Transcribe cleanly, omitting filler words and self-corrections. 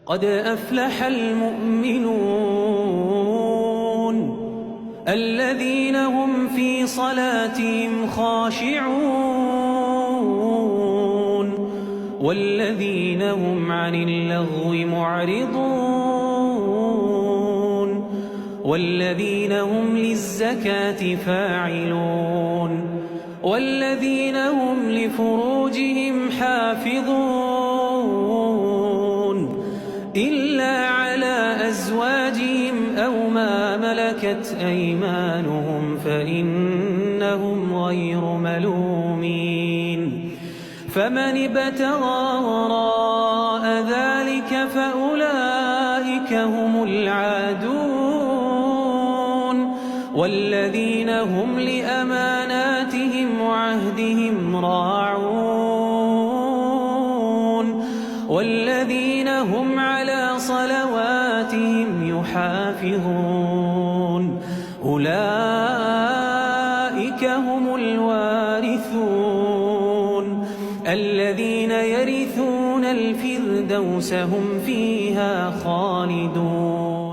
قد أفلح المؤمنون الذين هم في صلاتهم خاشعون والذين هم عن اللغو معرضون والذين هم للزكاة فاعلون والذين هم لفروجهم حافظون إلا على أزواجهم أو ما ملكت أيمانهم فإنهم غير ملومين فمن ابتغى وراء ذلك فأولئك هم العادون والذين هم لأماناتهم وعهدهم راعون والذين هم على صلواتهم يحافظون أولئك هم الوارثون الذين يرثون الفردوس هم فيها خالدون.